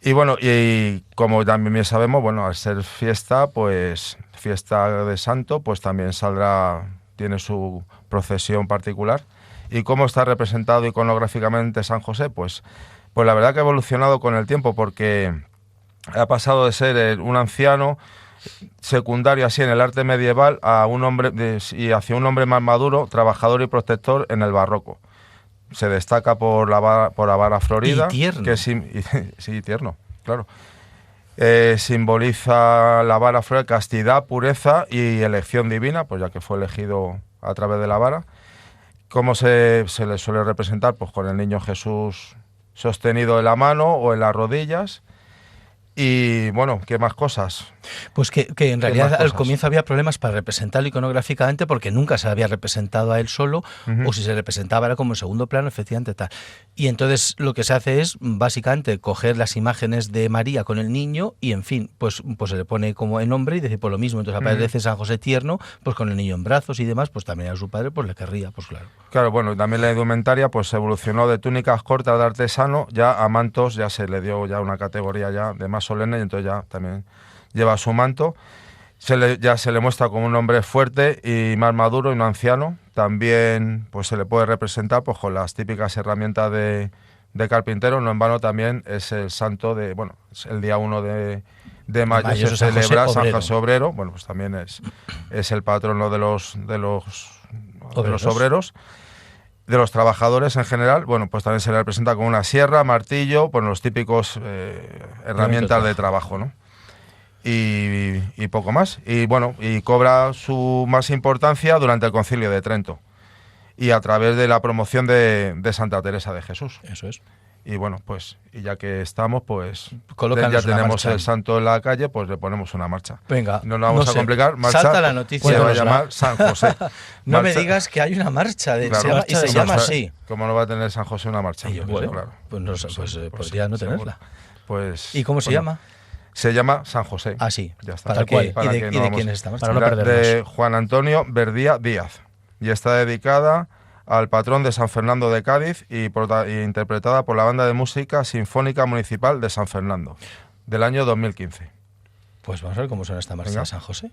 Y bueno, y como también bien sabemos, bueno, al ser fiesta, pues fiesta de santo, pues también tiene su procesión particular. ¿Y cómo está representado iconográficamente San José? Pues la verdad que ha evolucionado con el tiempo, porque ha pasado de ser un anciano secundario así en el arte medieval a un hombre y hacia un hombre más maduro, trabajador y protector en el barroco. Se destaca por la vara florida. Y tierno. Sí, tierno, claro. Simboliza la vara florida, castidad, pureza y elección divina, pues ya que fue elegido a través de la vara. ¿Cómo se le suele representar? Pues con el niño Jesús sostenido en la mano o en las rodillas. Y bueno, ¿qué más cosas? Pues que en realidad al comienzo había problemas para representarlo iconográficamente porque nunca se había representado a él solo, o si se representaba era como en segundo plano, efectivamente tal. Y entonces lo que se hace es básicamente coger las imágenes de María con el niño y en fin, pues se le pone como en nombre y decir por lo mismo. Entonces aparece San José tierno, pues con el niño en brazos y demás, pues también a su padre pues le querría, pues claro. Claro, bueno, y también la indumentaria pues evolucionó de túnicas cortas de artesano ya a mantos, ya se le dio ya una categoría ya de más solemne y entonces ya también lleva su manto. Ya se le muestra como un hombre fuerte y más maduro y no anciano. También pues se le puede representar pues con las típicas herramientas de carpintero. No en vano también es el santo de, bueno, es el día 1 de mayo se celebra San José Obrero. Bueno, pues también es el patrono de los obreros. De los trabajadores en general, bueno, pues también se le representa con una sierra, martillo, pues los típicos herramientas de trabajo, ¿no? Y poco más. Y bueno, y cobra su más importancia durante el Concilio de Trento y a través de la promoción de Santa Teresa de Jesús. Eso es. Y bueno, pues, y ya que estamos, pues Colócanos ya tenemos marcha. el santo en la calle, pues le ponemos una marcha. Venga, no nos vamos a complicar. Marcha, salta la noticia. Se va a llamar San José. No Marcha. me digas que hay una marcha, Claro, se llama así. ¿Cómo no va a tener San José una marcha? Y yo, Pues, bueno, claro. pues no sé, podría no tenerla. Pues, ¿Y cómo se llama? Se llama San José. Ah, sí. Ya está. ¿Para qué? Para ¿Y que de no vamos- quién es esta marcha? Para no perdernos. De Juan Antonio Verdía Díaz. Y está dedicada al patrón de San Fernando de Cádiz y interpretada por la Banda de Música Sinfónica Municipal de San Fernando, del año 2015. Pues vamos a ver cómo suena esta marcha Venga. de San José.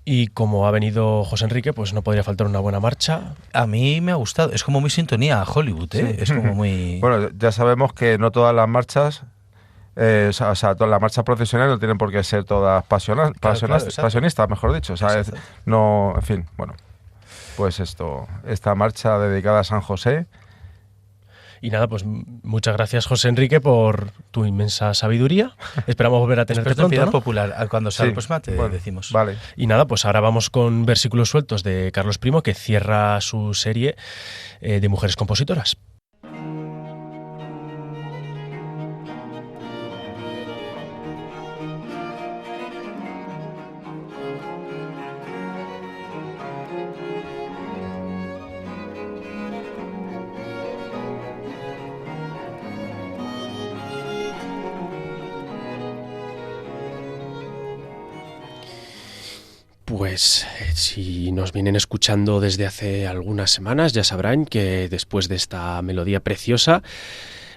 Y como ha venido José Enrique, pues no podría faltar una buena marcha. A mí me ha gustado. Es como muy sintonía a Hollywood, ¿eh? Sí. Es como muy... Bueno, ya sabemos que no todas las marchas, todas las marchas profesionales no tienen por qué ser todas Claro, pasionistas, mejor dicho. O sea, Exacto. no, en fin, bueno, pues esta marcha dedicada a San José. Y nada, pues muchas gracias, José Enrique, por tu inmensa sabiduría. Esperamos volver a tenerte Experto en pronto, piedad ¿no? popular. Cuando sea Sí, la próxima te bueno, decimos. Vale. Y nada, pues ahora vamos con versículos sueltos de Carlos Primo, que cierra su serie de mujeres compositoras. Pues si nos vienen escuchando desde hace algunas semanas, ya sabrán que después de esta melodía preciosa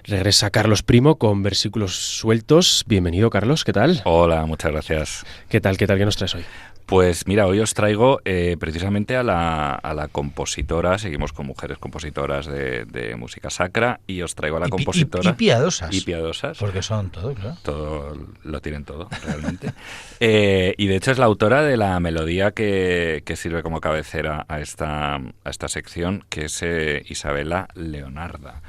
regresa Carlos Primo con versículos sueltos. Bienvenido, Carlos, ¿qué tal? Hola, muchas gracias. ¿Qué tal? ¿Qué nos traes hoy? Pues mira, hoy os traigo precisamente a la compositora, seguimos con mujeres compositoras de música sacra, y os traigo a la compositora... Y piadosas. Y piadosas. Porque son todo, claro. Todo, lo tienen todo, realmente. Y de hecho es la autora de la melodía que sirve como cabecera a esta sección, que es Isabela Leonarda.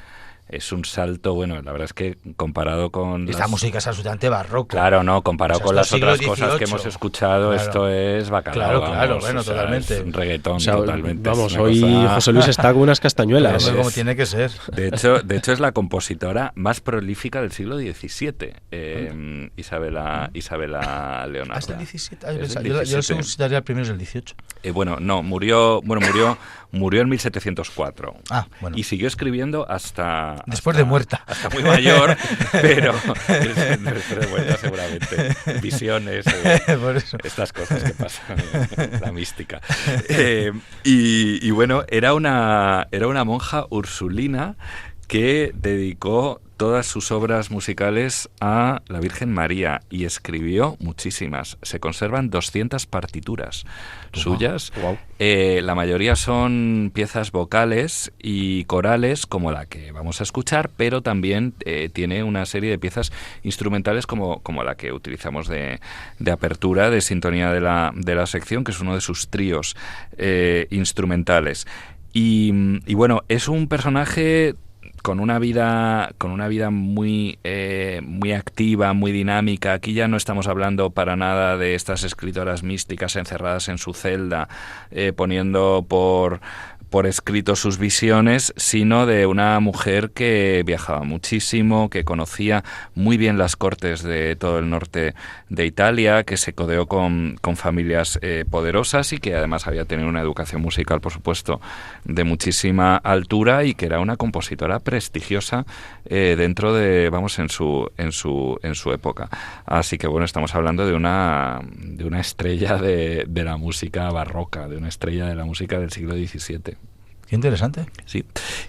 Es un salto, bueno, la verdad es que comparado con... Esta música es absolutamente barroco. Claro, no, comparado con las otras siglo cosas que XVIII. hemos escuchado, Claro. Esto es bacalao. Claro, bueno, totalmente. Es un reggaetón, O sea, totalmente. vamos, Es una hoy cosa- José Luis está con unas castañuelas. Pero como tiene que ser. De hecho, es la compositora más prolífica del siglo XVII, Isabela Leonarda. ¿Hasta el 17? Es del Yo lo 17. consideraría el primero es el 18. Bueno, no, murió en 1704. Ah, bueno. Y siguió escribiendo Después de muerta. Hasta muy mayor, pero después de muerta seguramente. Visiones, Por eso. estas cosas que pasan, la mística. Y bueno, era una monja ursulina que dedicó todas sus obras musicales a la Virgen María y escribió muchísimas. Se conservan 200 partituras suyas. Wow. La mayoría son piezas vocales y corales, como la que vamos a escuchar, pero también tiene una serie de piezas instrumentales como la que utilizamos de apertura, de sintonía de la sección, que es uno de sus tríos instrumentales. Y bueno, es un personaje con una vida muy activa, muy dinámica. Aquí ya no estamos hablando para nada de estas escritoras místicas encerradas en su celda, poniendo por escrito sus visiones, sino de una mujer que viajaba muchísimo, que conocía muy bien las cortes de todo el norte de Italia, que se codeó con familias poderosas y que además había tenido una educación musical, por supuesto, de muchísima altura, y que era una compositora prestigiosa dentro de, en su época. Así que bueno, estamos hablando de una estrella de la música barroca, de una estrella de la música del siglo XVII. Qué interesante. Sí.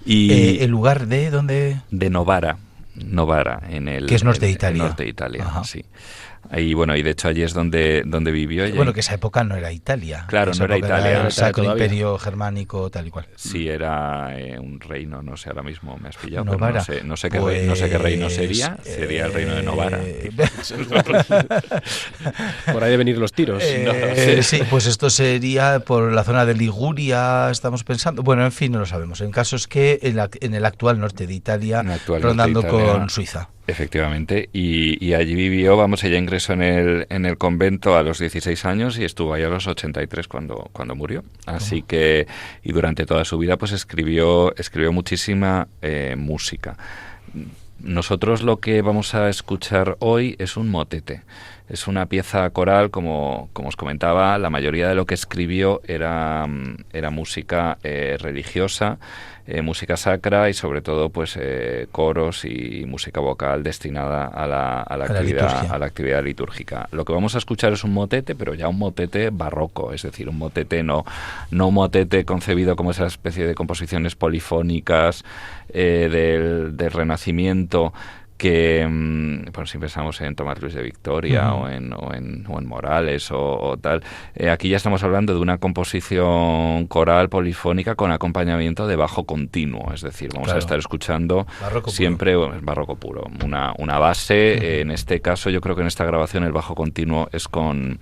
Y ¿El lugar de dónde? de Novara, en Que es norte de Italia. Norte de Italia, Ajá. sí. Y bueno, y de hecho allí es donde vivió ella. Bueno, que esa época no era Italia. Claro, Esa no era época Italia. Era No el Sacro todavía. Imperio Germánico, tal y cual. Sí, era un reino, no sé, ahora mismo me has pillado, Novara. pero no sé qué reino sería. Sería el reino de Novara. Por ahí deben ir los tiros. Sí, pues esto sería por la zona de Liguria, estamos pensando. Bueno, en fin, no lo sabemos. El caso es que en el actual norte de Italia, En el actual rondando norte de Italia. con Suiza. Efectivamente, y allí vivió, ella ingresó en el convento a los 16 años y estuvo ahí a los 83 cuando murió. Así que, y durante toda su vida pues escribió muchísima música. Nosotros lo que vamos a escuchar hoy es un motete. Es una pieza coral, como os comentaba. La mayoría de lo que escribió era música religiosa, música sacra y sobre todo pues coros y música vocal destinada a la actividad litúrgica. Lo que vamos a escuchar es un motete, pero ya un motete barroco, es decir, un motete no un motete concebido como esa especie de composiciones polifónicas del Renacimiento, que bueno, si pensamos en Tomás Luis de Victoria o en Morales o tal, aquí ya estamos hablando de una composición coral polifónica con acompañamiento de bajo continuo, es decir, vamos a estar escuchando barroco siempre barroco puro, una base. En este caso yo creo que en esta grabación el bajo continuo es con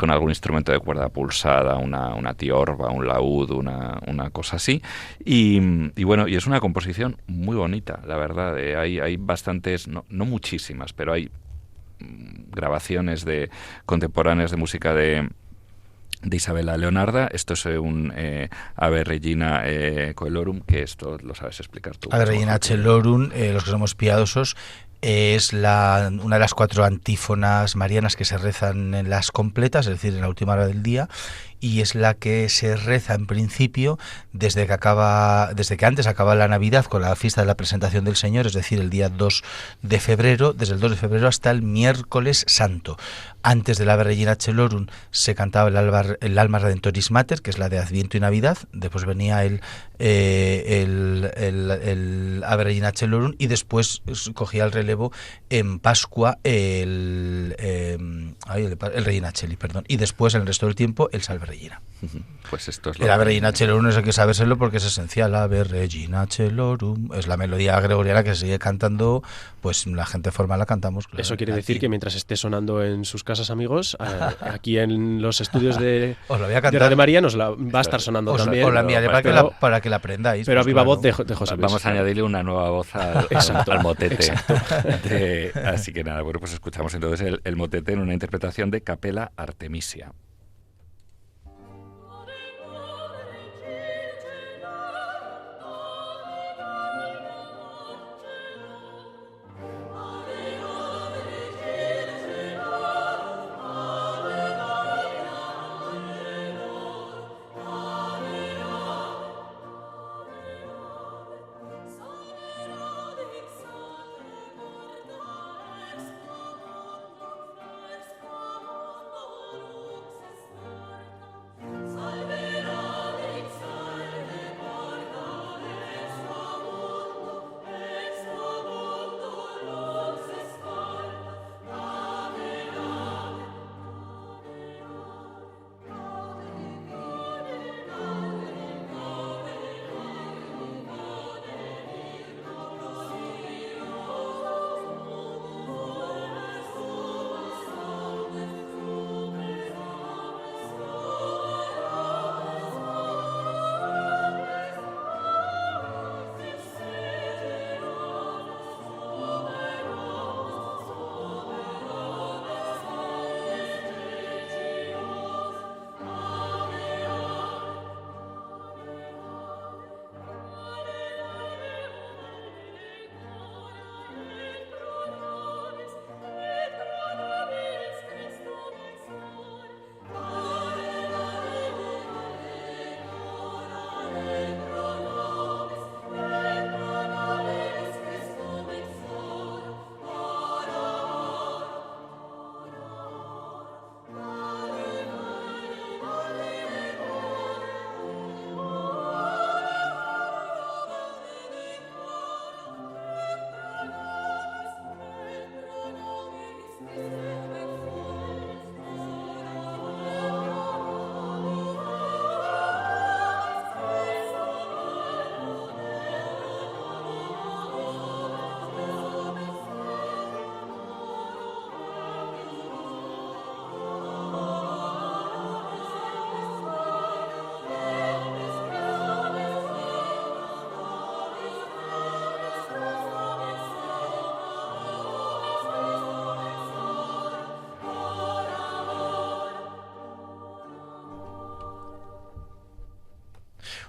algún instrumento de cuerda pulsada, una tiorba, un laúd, una cosa así, y bueno, y es una composición muy bonita, la verdad. Hay bastantes, no muchísimas, pero hay grabaciones contemporáneas de música de Isabella Leonarda. Esto es un Ave Regina Coelorum, que esto lo sabes explicar tú. Ave Regina Coelorum, los que somos piadosos, es una de las 4 antífonas marianas que se rezan en las completas, es decir, en la última hora del día, y es la que se reza en principio desde que antes acaba la Navidad con la fiesta de la Presentación del Señor, es decir, el día 2 de febrero, desde el 2 de febrero hasta el miércoles santo. Antes de la Ave Regina Coelorum se cantaba el Alma Redentoris Mater, que es la de Adviento y Navidad. Después venía el Ave Regina Coelorum, y después cogía el relevo en Pascua el Regina Coeli, perdón, y después en el resto del tiempo el Salve Regina. Pues esto es el Ave Regina Coelorum es el que sabérselo porque es esencial. Ave Regina Coelorum es la melodía gregoriana que se sigue cantando, pues la gente formal la cantamos. Claro, eso quiere decir que mientras esté sonando en sus casas, amigos, aquí en los estudios de Radio María nos la va a estar sonando también. Os la enviaré para que la aprendáis. Pero pues, a viva voz de José Luis. Vamos a añadirle una nueva voz al motete. Así que nada, bueno, pues escuchamos entonces el motete en una interpretación de Capella Artemisia.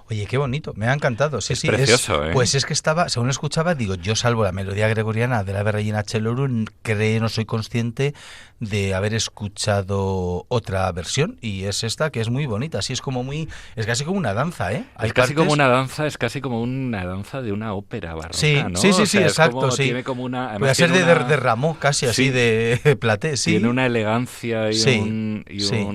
Oye, qué bonito, me ha encantado. Sí, es precioso, ¿eh? Pues es que estaba, según escuchaba, digo, yo salvo la melodía gregoriana de la Ave Regina Coelorum, no soy consciente de haber escuchado otra versión, y es esta, que es muy bonita. Así es casi como una danza, ¿eh? Es casi como una danza de una ópera barroca, sí, ¿no? Sí, o sea, exacto, sí. Tiene como una... Puede ser de Rameau, casi, sí, así de Platé, sí. Tiene una elegancia y sí.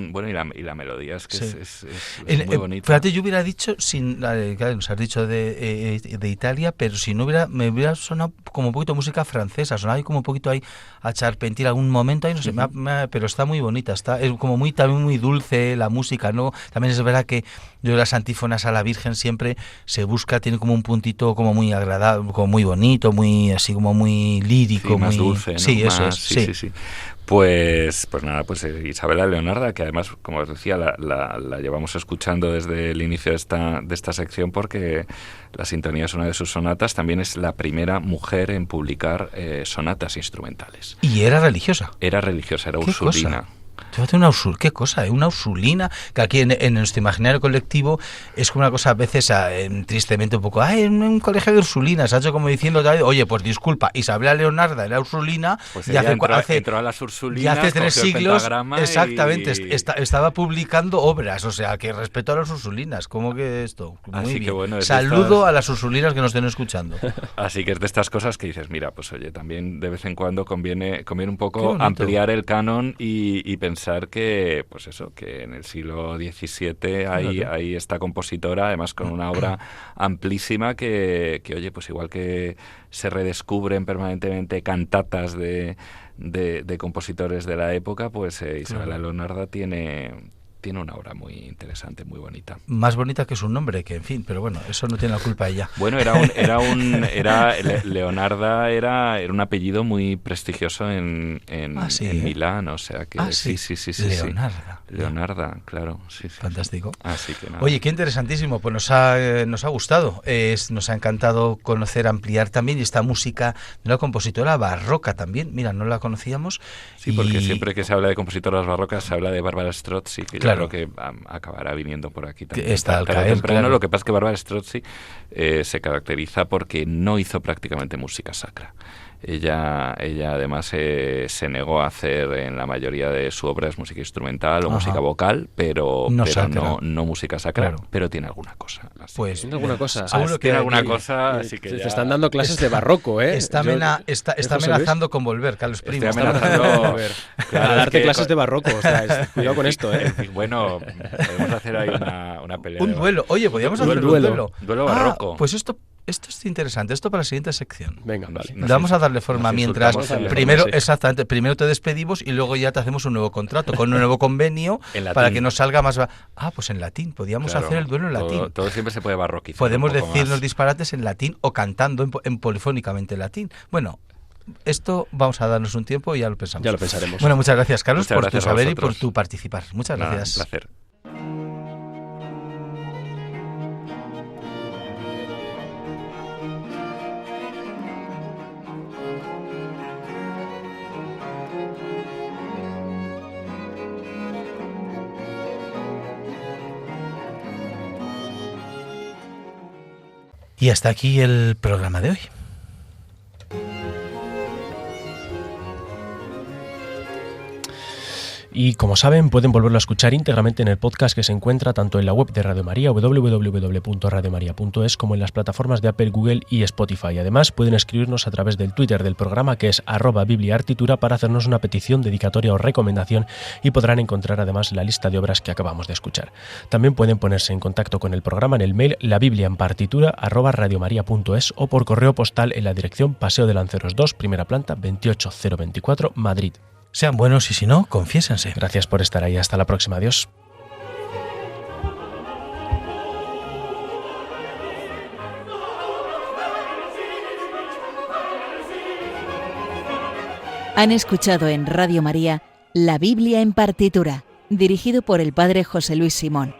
bueno, y la melodía es que sí. es muy bonita. Fíjate, yo hubiera dicho sin claro, nos has dicho de Italia, pero si no me hubiera sonado como un poquito música francesa, sonaba ahí como un poquito ahí a Charpentier algún momento ahí, no sé, pero está muy bonita, es como también muy dulce la música, ¿no? También es verdad que yo las antífonas a la Virgen siempre se busca, tiene como un puntito como muy agradable, como muy bonito, muy así como muy lírico, sí, más muy dulce, ¿no? Sí, eso más, es, sí. Pues nada, pues Isabela Leonarda, que además, como os decía, la llevamos escuchando desde el inicio de esta sección, porque la sintonía es una de sus sonatas, también es la primera mujer en publicar sonatas instrumentales. Y era religiosa. Era religiosa, era ursulina. ¿Qué cosa? Una ursulina, que aquí en nuestro imaginario colectivo es como una cosa a veces tristemente un poco, en un colegio de ursulinas, ha hecho como diciendo, oye, pues disculpa, Isabela Leonarda era ursulina, pues y ella entró a las ursulinas, y hace 3 siglos, exactamente, y... estaba publicando obras, o sea, que respeto a las ursulinas, ¿cómo que esto? Muy Así bien. que bueno, saludo a las ursulinas que nos estén escuchando. Así que es de estas cosas que dices, mira, pues oye, también de vez en cuando conviene un poco ampliar el canon y pensar que, pues eso, que en el siglo XVII hay esta compositora, además con una obra amplísima que oye, pues igual que se redescubren permanentemente cantatas de compositores de la época, pues Isabela Leonarda tiene una obra muy interesante, muy bonita. Más bonita que su nombre, que en fin, pero bueno, eso no tiene la culpa ella. Bueno, Leonarda era un apellido muy prestigioso en Milán, o sea que sí. Leonarda, claro, sí. Fantástico. Así que nada. Oye, qué interesantísimo, pues nos ha gustado, nos ha encantado conocer, ampliar también esta música de una compositora barroca también, mira, no la conocíamos. Sí, porque siempre que se habla de compositoras barrocas se habla de Bárbara Strozzi, que claro, creo que acabará viniendo por aquí también. Está al caer, claro. Lo que pasa es que Bárbara Strozzi se caracteriza porque no hizo prácticamente música sacra. Ella además se negó a hacer en la mayoría de su obra música instrumental o música vocal, pero no música sacra, claro. Pero tiene alguna cosa. Pues tiene alguna cosa. Seguro que tiene alguna cosa, así que te están dando clases de barroco, ¿eh? Está amenazando con volver, Carlos Primo. Está amenazando a darte clases de barroco. O sea, cuidado con esto, ¿eh? Bueno, podemos hacer ahí una pelea. Un duelo. Oye, podríamos hacer un duelo. Duelo barroco. Pues esto es interesante, esto para la siguiente sección. Venga, vale. Vamos a darle forma mientras primero te despedimos y luego ya te hacemos un nuevo contrato con un nuevo convenio para que nos salga más. Pues en latín, podríamos hacer el duelo en latín. Todo siempre se puede barroquizar. Podemos decir los disparates en latín o cantando en polifónicamente en latín. Bueno, esto vamos a darnos un tiempo y ya lo pensamos. Ya lo pensaremos. Bueno, muchas gracias, Carlos, por tu saber y por tu participar. Muchas gracias. Un placer. Y hasta aquí el programa de hoy. Y como saben, pueden volverlo a escuchar íntegramente en el podcast que se encuentra tanto en la web de Radio María, www.radiomaria.es, como en las plataformas de Apple, Google y Spotify. Además, pueden escribirnos a través del Twitter del programa, que es @bibliaartitura, para hacernos una petición, dedicatoria o recomendación, y podrán encontrar además la lista de obras que acabamos de escuchar. También pueden ponerse en contacto con el programa en el mail labibliaenpartitura@radiomaria.es o por correo postal en la dirección Paseo de Lanceros 2, primera planta, 28024, Madrid. Sean buenos y si no, confiésense. Gracias por estar ahí. Hasta la próxima. Adiós. Han escuchado en Radio María La Biblia en partitura, dirigido por el padre José Luis Simón.